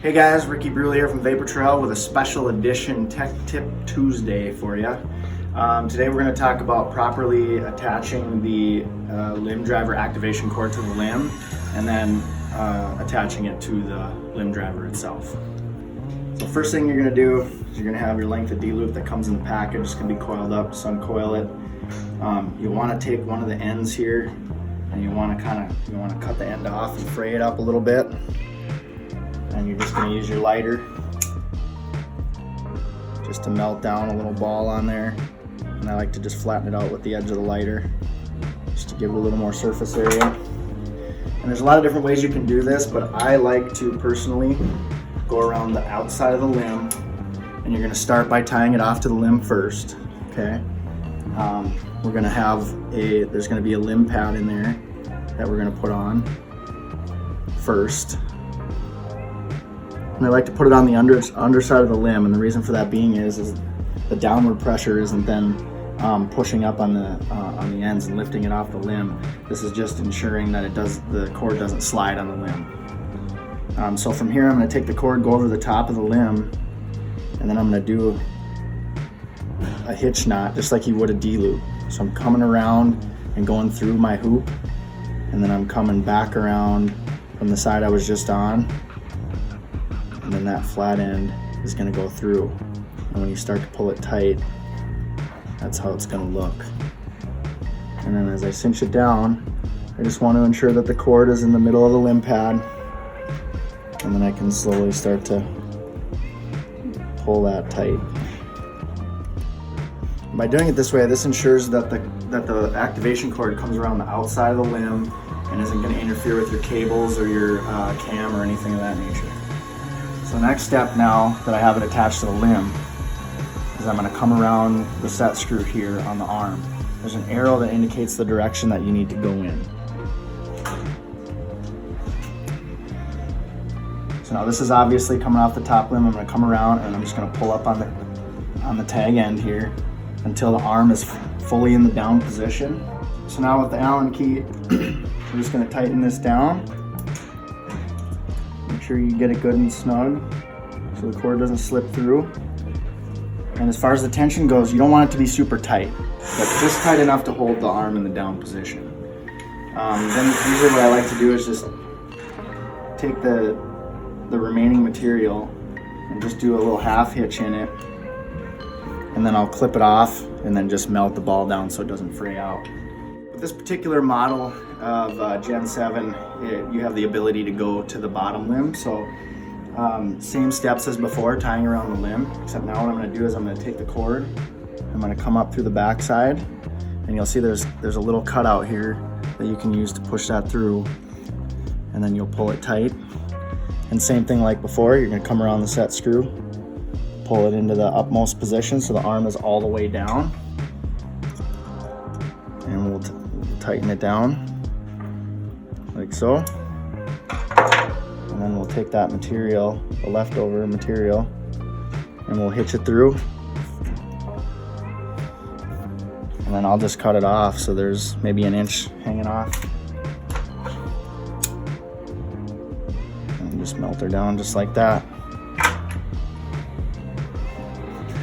Hey guys, Ricky Brule here from Vapor Trail with a special edition Tech Tip Tuesday for you. Today we're going to talk about properly attaching the limb driver activation cord to the limb and then attaching it to the limb driver itself. So first thing you're going to do is you're going to have your length of D-loop that comes in the package. It's going to be coiled up, just uncoil it. You want to take one of the ends here and you want to cut the end off and fray it up a little bit. And you're just going to use your lighter just to melt down a little ball on there. And I like to just flatten it out with the edge of the lighter just to give it a little more surface area. And there's a lot of different ways you can do this, but I like to personally go around the outside of the limb, and you're going to start by tying it off to the limb first. Okay. We're going to have there's going to be a limb pad in there that we're going to put on first. And I like to put it on the underside of the limb, and the reason for that being is the downward pressure isn't then pushing up on the ends and lifting it off the limb. This is just ensuring that the cord doesn't slide on the limb. So from here I'm going to take the cord, go over the top of the limb, and then I'm going to do a hitch knot just like you would a D-loop. So I'm coming around and going through my hoop, and then I'm coming back around from the side I was just on. And then that flat end is going to go through. And when you start to pull it tight, that's how it's going to look. And then as I cinch it down, I just want to ensure that the cord is in the middle of the limb pad. And then I can slowly start to pull that tight. By doing it this way, this ensures that the activation cord comes around the outside of the limb and isn't going to interfere with your cables or your cam or anything of that nature. So the next step now that I have it attached to the limb is I'm going to come around the set screw here on the arm. There's an arrow that indicates the direction that you need to go in. So now this is obviously coming off the top limb. I'm going to come around and I'm just going to pull up on the tag end here until the arm is fully in the down position. So now with the Allen key, we're just going to tighten this down. Make sure you get it good and snug so the cord doesn't slip through. And as far as the tension goes, you don't want it to be super tight, but just tight enough to hold the arm in the down position. Then usually what I like to do is just take the remaining material and just do a little half hitch in it, and then I'll clip it off and then just melt the ball down so it doesn't fray out. With this particular model of Gen 7, you have the ability to go to the bottom limb. So same steps as before, tying around the limb, except now what I'm going to do is I'm going to take the cord, I'm going to come up through the back side, and you'll see there's a little cutout here that you can use to push that through, and then you'll pull it tight. And same thing like before, you're going to come around the set screw, pull it into the upmost position so the arm is all the way down, and we'll tighten it down like so. And then we'll take that material, the leftover material, and we'll hitch it through. And then I'll just cut it off so there's maybe an inch hanging off. And just melt her down just like that.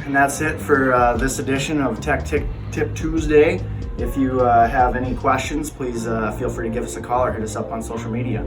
And that's it for this edition of Tech Tip Tuesday. If you have any questions, please feel free to give us a call or hit us up on social media.